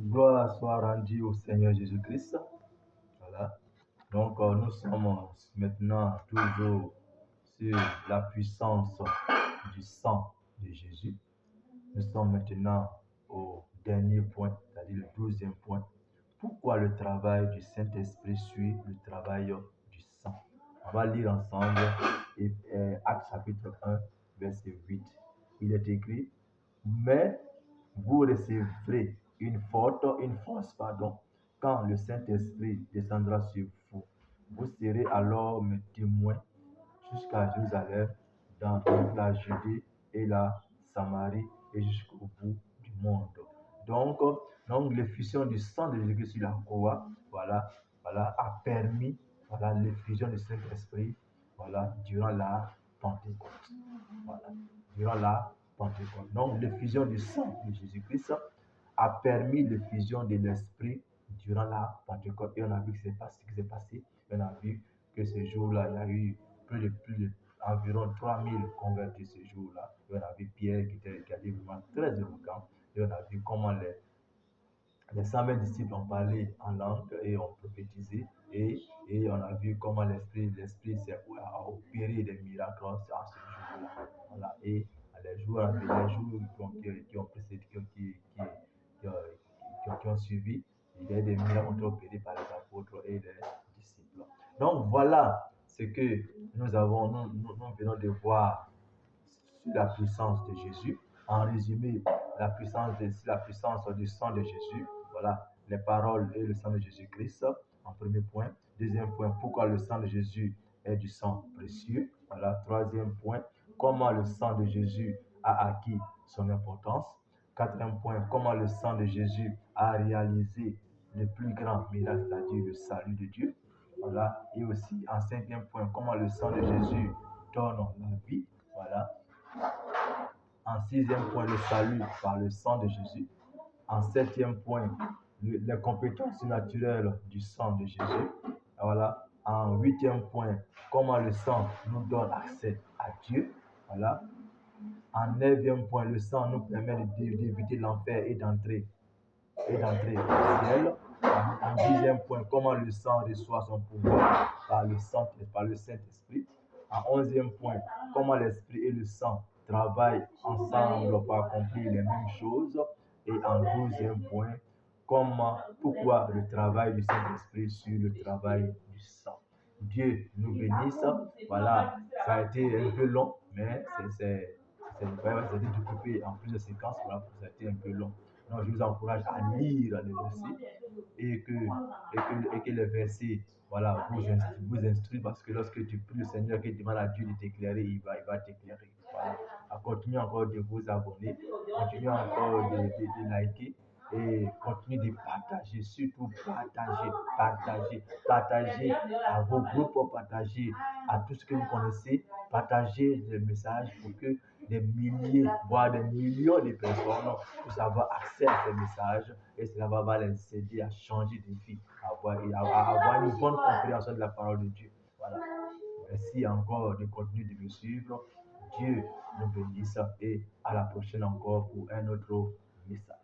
Gloire soit rendue au Seigneur Jésus-Christ. Voilà. Donc, nous sommes maintenant toujours sur la puissance du sang de Jésus. Nous sommes maintenant au dernier point, c'est-à-dire le 12e point. Pourquoi le travail du Saint-Esprit suit le travail du sang? On va lire ensemble Actes chapitre 1, verset 8. Il est écrit, mais vous recevrez une force, quand le Saint-Esprit descendra sur vous. Vous serez alors mes témoins jusqu'à Jérusalem, dans toute la Judée et la Samarie et jusqu'au bout du monde. Donc l'effusion du sang de Jésus sur la croix, voilà, a permis, l'effusion du Saint-Esprit, durant la Pentecôte. Voilà, durant la Pentecôte. Donc l'effusion du sang de Jésus-Christ a permis l'effusion de l'Esprit durant la Pentecôte. Et on a vu ce qui s'est passé. Et on a vu que ce jour-là, il y a eu environ 3000 convertis ce jour-là. Et on a vu Pierre qui a dit vraiment très éloquent. Et on a vu comment les 120 disciples ont parlé en langue et ont prophétisé. Et on a vu comment l'Esprit a opéré des miracles en ce jour-là. Voilà. Et les jours qui ont précédé, qui ont suivi, il y a des miracles opérés par les apôtres et les disciples. Donc voilà ce que nous venons de voir sur la puissance de Jésus. En résumé, la puissance du sang de Jésus. Voilà, les paroles et le sang de Jésus-Christ en premier point. Deuxième point, pourquoi le sang de Jésus est du sang précieux. Voilà, troisième point, comment le sang de Jésus a acquis son importance. Quatrième point, comment le sang de Jésus a réalisé le plus grand miracle, c'est-à-dire le salut de Dieu. Voilà, et aussi en cinquième point, comment le sang de Jésus donne la vie. Voilà. En sixième point, le salut par le sang de Jésus. En septième point, les compétences naturelles du sang de Jésus. Voilà. En huitième point, comment le sang nous donne accès à Dieu. Voilà. En neuvième point, le sang nous permet d'éviter l'enfer et d'entrer au ciel. En dixième point, comment le sang reçoit son pouvoir par le Saint-Esprit. En onzième point, comment l'Esprit et le sang travaillent ensemble pour accomplir les mêmes choses. Et en douzième point, pourquoi le travail du Saint-Esprit sur le travail du sang. Dieu nous bénisse. Voilà, ça a été un peu long, mais c'est découpé en plusieurs séquences. Voilà, ça a été un peu long. Donc, je vous encourage à lire les versets et que les versets vous instruisent parce que lorsque tu pries le Seigneur, que tu demandes à Dieu de t'éclairer, il va t'éclairer. Voilà. Continuez encore de vous abonner, continuez encore de liker et continuez de partager, surtout partager à vos groupes, partager à tout ce que vous connaissez, partager les messages pour que des milliers, voire des millions de personnes puissent avoir accès à ces messages et cela va les aider à changer de vie, à avoir une bonne compréhension de la parole de Dieu. Voilà. Merci encore de continuer de me suivre. Dieu nous bénisse et à la prochaine encore pour un autre message.